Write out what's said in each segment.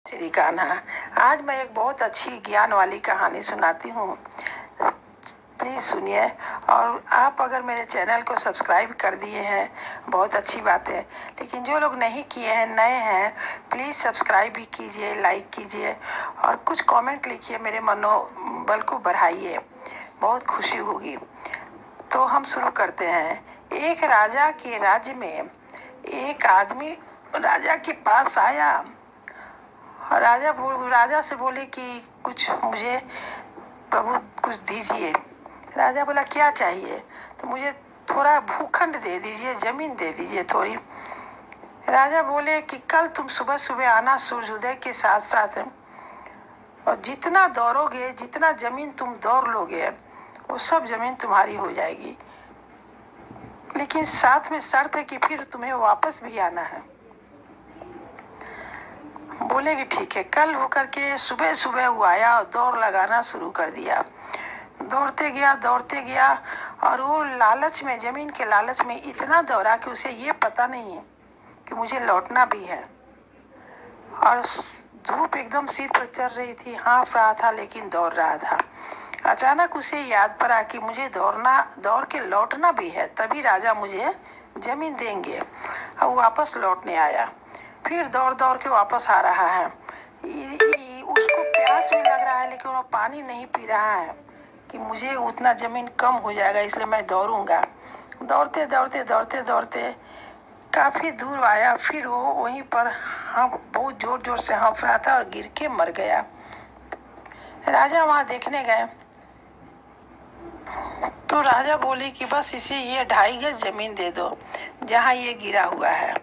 श्री कान्हा। आज मैं एक बहुत अच्छी ज्ञान वाली कहानी सुनाती हूँ, प्लीज सुनिए। और आप अगर मेरे चैनल को सब्सक्राइब कर दिए हैं बहुत अच्छी बात है, लेकिन जो लोग नहीं किए हैं, नए हैं, प्लीज सब्सक्राइब भी कीजिए, लाइक कीजिए और कुछ कमेंट लिखिए, मेरे मनोबल को बढ़ाइए, बहुत खुशी होगी। तो हम शुरू करते हैं। एक राजा के राज्य में एक आदमी राजा के पास आया। राजा से बोले कि कुछ मुझे प्रभु कुछ दीजिए। राजा बोला क्या चाहिए? तो मुझे थोड़ा भूखंड दे दीजिए, जमीन दे दीजिए थोड़ी। राजा बोले कि कल तुम सुबह सुबह आना सूर्योदय के साथ साथ, और जितना दौड़ोगे, जितना जमीन तुम दौड़ लोगे, वो सब जमीन तुम्हारी हो जाएगी, लेकिन साथ में शर्त है कि फिर तुम्हें वापस भी आना है। बोले कि ठीक है। कल होकर के सुबह सुबह वो आया और दौड़ लगाना शुरू कर दिया। दौड़ते गया और वो लालच में, जमीन के लालच में इतना दौड़ा कि उसे ये पता नहीं है कि मुझे लौटना भी है। और धूप एकदम सिर पर चढ़ रही थी, हाँफ रहा था लेकिन दौड़ रहा था। अचानक उसे याद पड़ा कि मुझे दौड़ के लौटना भी है, तभी राजा मुझे जमीन देंगे। और वापस लौटने आया, फिर दौड़ दौड़ के वापस आ रहा है। उसको प्यास भी लग रहा है, लेकिन वो पानी नहीं पी रहा है कि मुझे उतना जमीन कम हो जाएगा, इसलिए मैं दौड़ूंगा। दौड़ते काफी दूर आया, फिर वो वहीं पर बहुत जोर जोर से हाँफ रहा था और गिर के मर गया। राजा वहां देखने गए तो राजा बोले कि बस इसे ये 2.5 गज जमीन दे दो जहाँ ये गिरा हुआ है।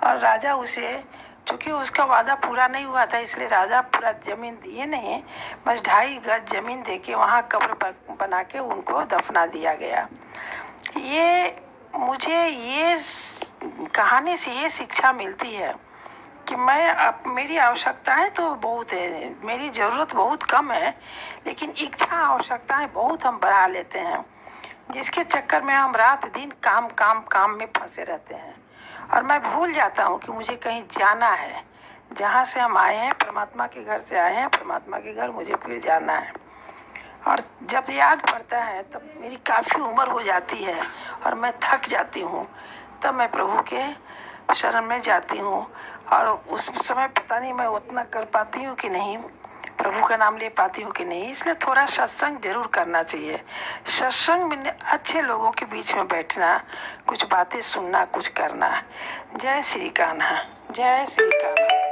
और राजा उसे, चूंकि उसका वादा पूरा नहीं हुआ था, इसलिए राजा पूरा जमीन दिए नहीं, बस 2.5 गज जमीन देके वहां कब्र बना के उनको दफना दिया गया। मुझे ये कहानी से ये शिक्षा मिलती है कि मेरी आवश्यकताएं तो बहुत है, मेरी जरूरत बहुत कम है, लेकिन इच्छा आवश्यकताएं बहुत हम बढ़ा लेते हैं, जिसके चक्कर में हम रात दिन काम में फंसे रहते हैं। और मैं भूल जाता हूँ कि मुझे कहीं जाना है, जहाँ से हम आए हैं, परमात्मा के घर से आए हैं, परमात्मा के घर मुझे फिर जाना है। और जब याद पड़ता है तब मेरी काफी उम्र हो जाती है और मैं थक जाती हूँ, तब मैं प्रभु के शरण में जाती हूँ। और उस समय पता नहीं मैं उतना कर पाती हूँ कि नहीं, प्रभु का नाम ले पाती हूँ कि नहीं, इसलिए थोड़ा सत्संग जरूर करना चाहिए। सत्संग में अच्छे लोगों के बीच में बैठना, कुछ बातें सुनना, कुछ करना। जय श्री कान्हा, जय श्री कान्हा।